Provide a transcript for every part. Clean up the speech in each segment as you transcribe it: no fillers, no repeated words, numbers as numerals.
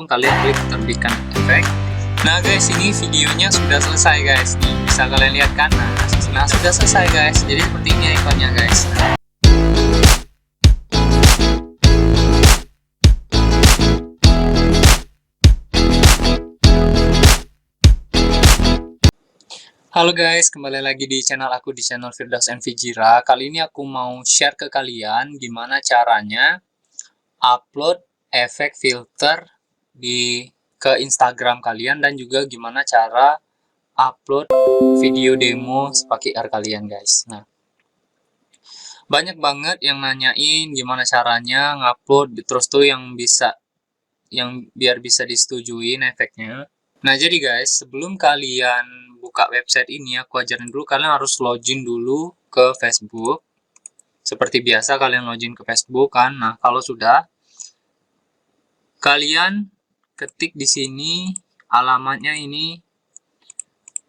kalian klik terbitkan efek. Nah guys, ini videonya sudah selesai guys. Nih, bisa kalian lihat kan? Nah sudah selesai guys. Jadi seperti ini ikonnya guys. Halo guys, kembali lagi di channel aku, di channel Firdaus and Fijira. Kali ini aku mau share ke kalian gimana caranya upload efek filter ke Instagram kalian, dan juga gimana cara upload video demo Spaki-R kalian guys. Nah, banyak banget yang nanyain gimana caranya ngupload, terus tuh yang biar bisa disetujuin efeknya. Nah, jadi guys, sebelum kalian buka website ini, aku ajarin dulu, kalian harus login dulu ke Facebook. Seperti biasa, kalian login ke Facebook kan. Nah, kalau sudah, kalian ketik di sini alamatnya ini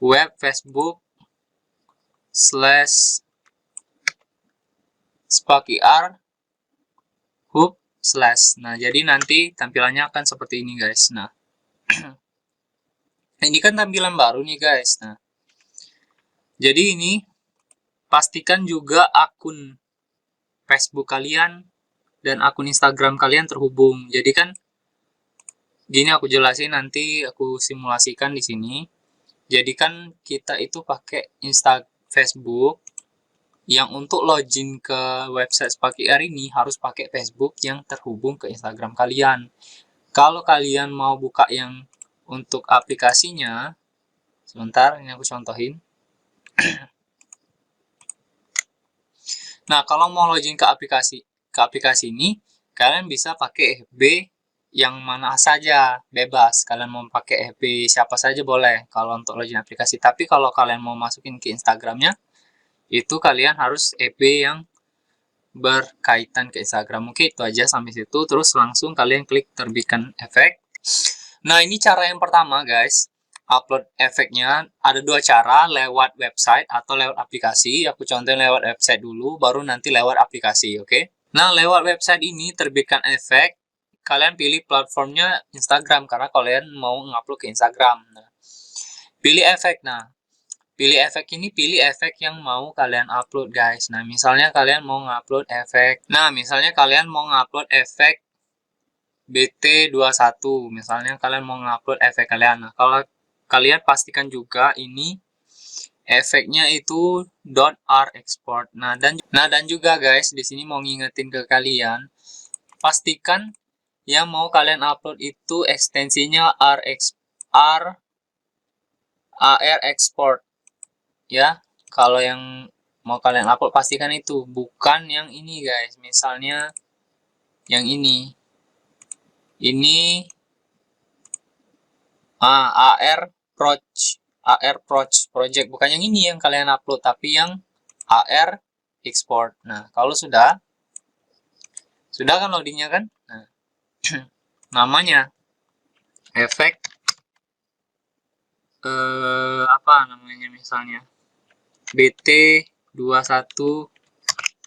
web Facebook /Spaki-R hub /. Nah, jadi nanti tampilannya akan seperti ini guys. Nah, ini kan tampilan baru nih guys. Nah, jadi ini pastikan juga akun Facebook kalian dan akun Instagram kalian terhubung. Jadi kan gini, aku jelasin, nanti aku simulasikan di sini. Jadi kan kita itu pakai Facebook yang untuk login ke website Spaki-R ini harus pakai Facebook yang terhubung ke Instagram kalian. Kalau kalian mau buka yang untuk aplikasinya, sebentar, ini aku contohin. Nah, kalau mau login ke aplikasi ini, kalian bisa pakai FB yang mana saja, bebas. Kalian mau pakai FB siapa saja boleh kalau untuk login aplikasi. Tapi kalau kalian mau masukin ke Instagramnya, itu kalian harus FB yang berkaitan ke Instagram. Oke, itu aja sampai situ. Terus langsung kalian klik terbitkan efek. Nah, ini cara yang pertama guys. Upload efeknya ada dua cara, lewat website atau lewat aplikasi. Aku contohin lewat website dulu, baru nanti lewat aplikasi, oke? Nah, lewat website ini terbitkan efek, kalian pilih platformnya Instagram karena kalian mau ngupload ke Instagram. Nah, pilih efek. Nah, pilih efek ini, pilih efek yang mau kalian upload guys. Nah, misalnya kalian mau ngupload efek. Nah, misalnya kalian mau ngupload efek BT21. Misalnya kalian mau ngupload efek kalian. Nah, kalau kalian pastikan juga ini efeknya itu .r export. Nah dan juga guys, di sini mau ngingetin ke kalian, pastikan yang mau kalian upload itu ekstensinya AR export ya. Kalau yang mau kalian upload pastikan itu, bukan yang ini guys. Misalnya yang ini AR project, bukan yang ini yang kalian upload, tapi yang AR export. Nah, kalau sudah kan loadingnya kan. Nah, namanya efek apa namanya, misalnya BT21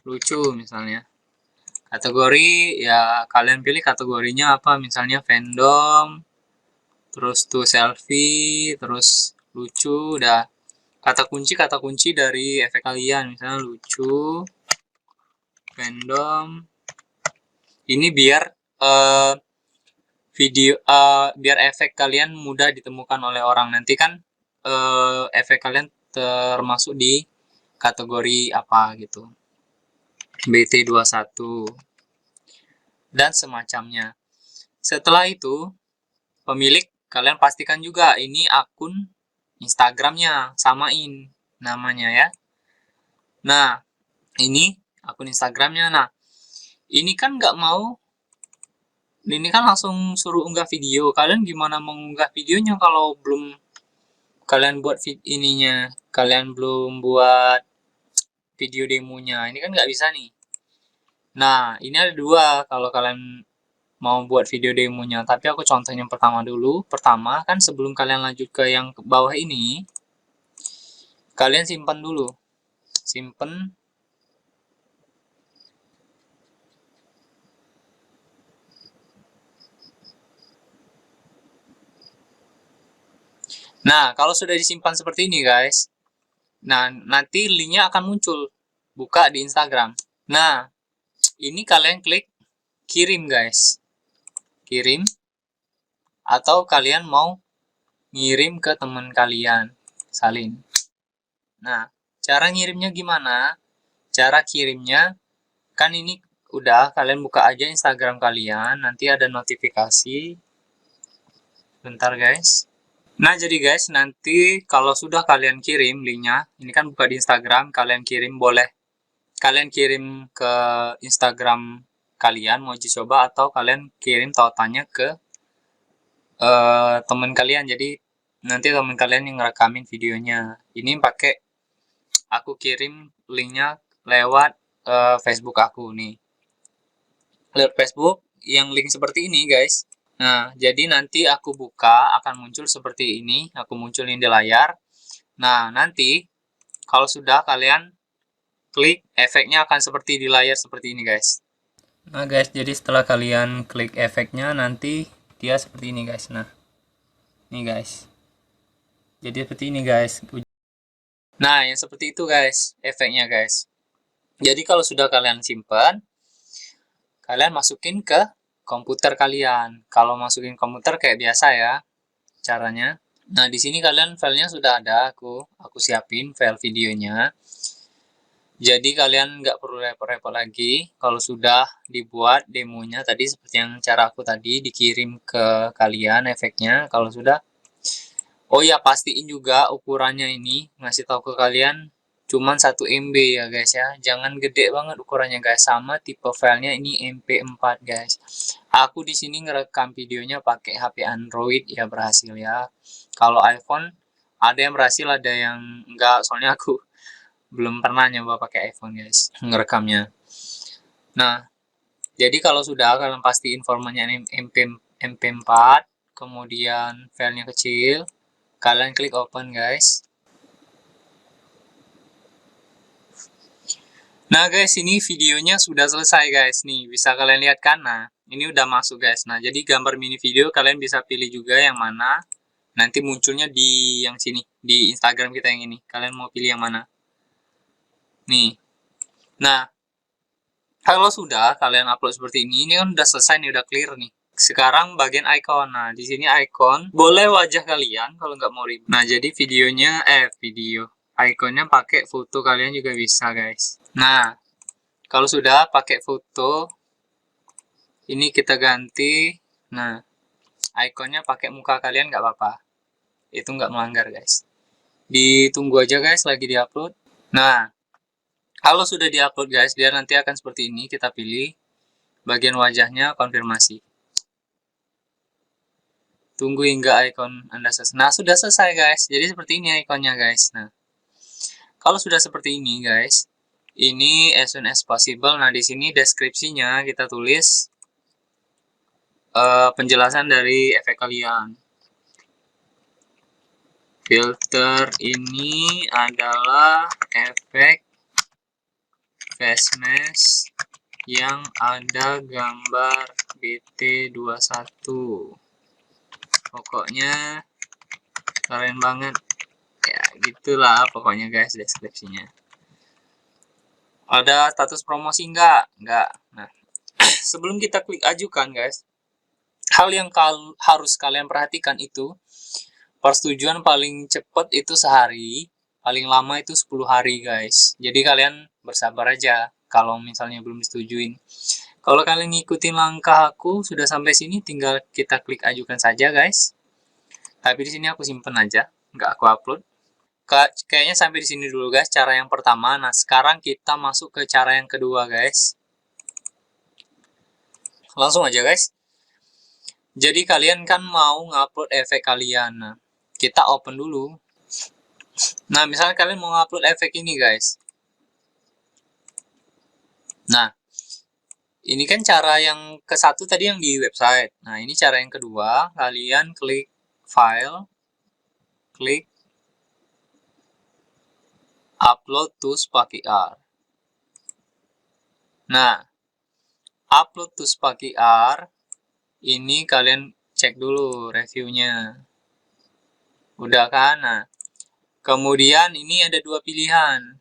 lucu misalnya. Kategori ya kalian pilih kategorinya apa, misalnya fandom, terus tuh selfie, terus lucu. Udah, kata kunci dari efek kalian, misalnya lucu, fandom. Ini biar biar efek kalian mudah ditemukan oleh orang. Nanti kan efek kalian termasuk di kategori apa gitu, BT21 dan semacamnya. Setelah itu, pemilik kalian pastikan juga ini akun Instagramnya, samain namanya ya. Nah, ini akun Instagramnya. Nah, ini kan nggak mau, ini kan langsung suruh unggah video. Kalian gimana mengunggah videonya kalau belum kalian buat kalian belum buat video demonya? Ini kan nggak bisa nih. Nah, ini ada dua kalau kalian mau buat video demonya, tapi aku contohin yang pertama dulu. Pertama kan, sebelum kalian lanjut ke yang ke bawah ini, kalian simpan dulu. Simpen. Nah, kalau sudah disimpan seperti ini guys, nah nanti linknya akan muncul, buka di Instagram. Nah, ini kalian klik kirim guys, kirim, atau kalian mau ngirim ke teman kalian, salin. Nah, cara ngirimnya gimana? Cara kirimnya, kan ini udah, kalian buka aja Instagram kalian, nanti ada notifikasi. Bentar guys. Nah, jadi guys, nanti kalau sudah kalian kirim linknya, ini kan buka di Instagram, kalian kirim boleh. Kalian kirim ke Instagram kalian, mau uji coba, atau kalian kirim tautannya ke teman kalian. Jadi, nanti teman kalian yang ngerekamin videonya. Ini pakai, aku kirim linknya lewat Facebook aku nih. Lewat Facebook, yang link seperti ini guys. Nah, jadi nanti aku buka, akan muncul seperti ini, aku munculin di layar. Nah, nanti kalau sudah kalian klik, efeknya akan seperti di layar seperti ini guys. Nah guys, jadi setelah kalian klik efeknya, nanti dia seperti ini guys. Nah, ini guys. Jadi seperti ini guys. Nah, yang seperti itu guys, efeknya guys. Jadi kalau sudah kalian simpan, kalian masukin ke komputer kalian. Kalau masukin komputer kayak biasa ya, caranya. Nah, di sini kalian filenya sudah ada, aku siapin file videonya. Jadi kalian nggak perlu repot-repot lagi. Kalau sudah dibuat demonya tadi seperti yang cara aku tadi, dikirim ke kalian efeknya. Kalau sudah, oh ya pastiin juga ukurannya ini, ngasih tahu ke kalian cuman 1 MB ya guys ya. Jangan gede banget ukurannya guys. Sama tipe filenya ini MP4 guys. Aku di sini ngerekam videonya pakai HP Android ya, berhasil ya. Kalau iPhone ada yang berhasil, ada yang enggak. Soalnya aku belum pernah nyoba pakai iPhone guys ngerekamnya. Nah, jadi kalau sudah kalian pastiin formatnya MP4, kemudian filenya kecil, kalian klik open guys. Nah guys, ini videonya sudah selesai guys. Nih, bisa kalian lihat kan? Nah, ini udah masuk guys. Nah, jadi gambar mini video kalian bisa pilih juga yang mana. Nanti munculnya di yang sini, di Instagram kita yang ini. Kalian mau pilih yang mana? Nih. Nah, kalau sudah kalian upload seperti ini kan udah selesai nih, udah clear nih. Sekarang bagian icon. Nah, di sini icon boleh wajah kalian kalau nggak mau ribet. Nah, jadi videonya iconnya pakai foto kalian juga bisa, guys. Nah, kalau sudah pakai foto, ini kita ganti. Nah, iconnya pakai muka kalian nggak apa-apa. Itu nggak melanggar, guys. Ditunggu aja, guys, lagi diupload. Nah, kalau sudah diupload, guys, dia nanti akan seperti ini. Kita pilih bagian wajahnya, konfirmasi. Tunggu hingga icon Anda selesai. Nah, sudah selesai guys. Jadi seperti ini ikonnya guys. Nah, kalau sudah seperti ini guys, ini as soon as possible. Nah, di sini deskripsinya kita tulis penjelasan dari efek kalian. Filter ini adalah efek face mask yang ada gambar BT21. Pokoknya keren banget. Ya gitulah pokoknya guys deskripsinya. Ada status promosi enggak? Nah, sebelum kita klik ajukan guys, hal yang harus kalian perhatikan itu, persetujuan paling cepat itu sehari, paling lama itu 10 hari guys. Jadi kalian bersabar aja kalau misalnya belum disetujuin. Kalau kalian ngikutin langkah aku sudah sampai sini, tinggal kita klik ajukan saja guys. Tapi di sini aku simpen aja, nggak aku upload. Kayaknya sampai di sini dulu guys cara yang pertama. Nah, sekarang kita masuk ke cara yang kedua guys. Langsung aja guys. Jadi kalian kan mau ngupload efek kalian. Nah, kita open dulu. Nah, misalnya kalian mau ngupload efek ini guys. Nah, ini kan cara yang ke satu tadi yang di website. Nah, ini cara yang kedua. Kalian klik file, klik upload to SparkIR. Nah, upload to SparkIR ini kalian cek dulu reviewnya. Udah kan? Nah, kemudian ini ada dua pilihan.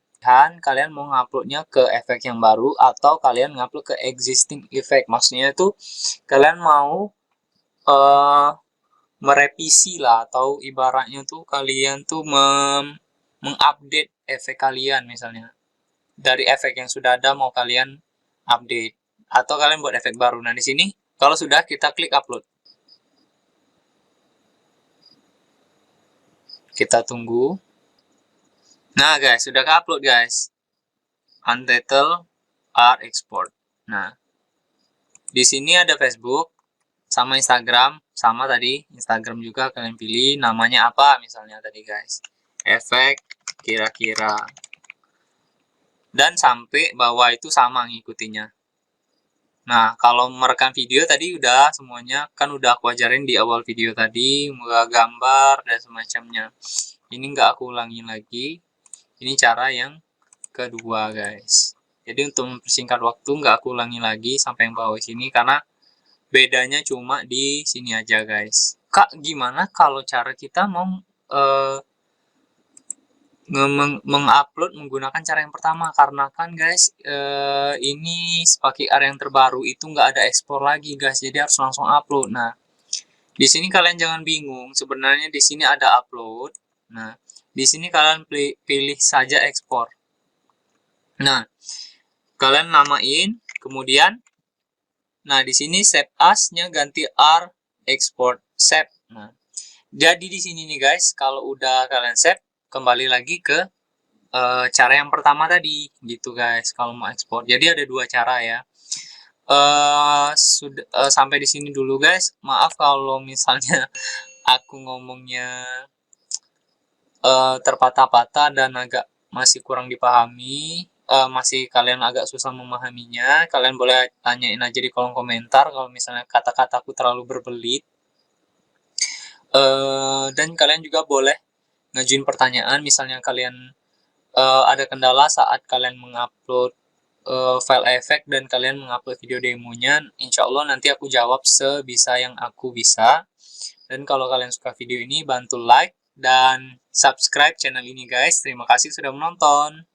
Kalian mau nguploadnya ke efek yang baru atau kalian ngupload ke existing effect. Maksudnya itu kalian mau merevisi lah, atau ibaratnya tuh kalian tuh mengupdate efek kalian, misalnya dari efek yang sudah ada mau kalian update atau kalian buat efek baru. Nah, di sini kalau sudah, kita klik upload. Kita tunggu. Nah, guys, sudah ke-upload, guys. Untitled Art Export. Nah, di sini ada Facebook sama Instagram, sama tadi Instagram juga kalian pilih namanya apa misalnya tadi, guys. Efek kira-kira. Dan sampai bawah itu sama ngikutinya. Nah, kalau merekam video tadi udah semuanya, kan udah aku ajarin di awal video tadi, gambar dan semacamnya. Ini nggak aku ulangi lagi. Ini cara yang kedua, guys. Jadi untuk mempersingkat waktu nggak aku ulangi lagi sampai yang bawah sini, karena bedanya cuma di sini aja, guys. Kak, gimana kalau cara kita mau mengupload menggunakan cara yang pertama? Karena kan, guys, ini pakai area yang terbaru itu nggak ada ekspor lagi, guys. Jadi harus langsung upload. Nah, di sini kalian jangan bingung. Sebenarnya di sini ada upload. Nah, di sini kalian pilih saja ekspor. Nah, kalian namain, kemudian, nah di sini save as-nya ganti R export save. Nah, jadi di sini nih, guys, kalau udah kalian save, kembali lagi ke cara yang pertama tadi, gitu, guys. Kalau mau ekspor, jadi ada dua cara ya. Sampai di sini dulu, guys. Maaf kalau misalnya aku ngomongnya terpatah-patah dan agak masih kurang dipahami, masih kalian agak susah memahaminya. Kalian boleh tanyain aja di kolom komentar kalau misalnya kata-kataku terlalu berbelit. Dan kalian juga boleh ngajuin pertanyaan, misalnya kalian ada kendala saat kalian mengupload file efek dan kalian mengupload video demonya. Insya Allah nanti aku jawab sebisa yang aku bisa. Dan kalau kalian suka video ini, bantu like dan subscribe channel ini, guys. Terima kasih sudah menonton.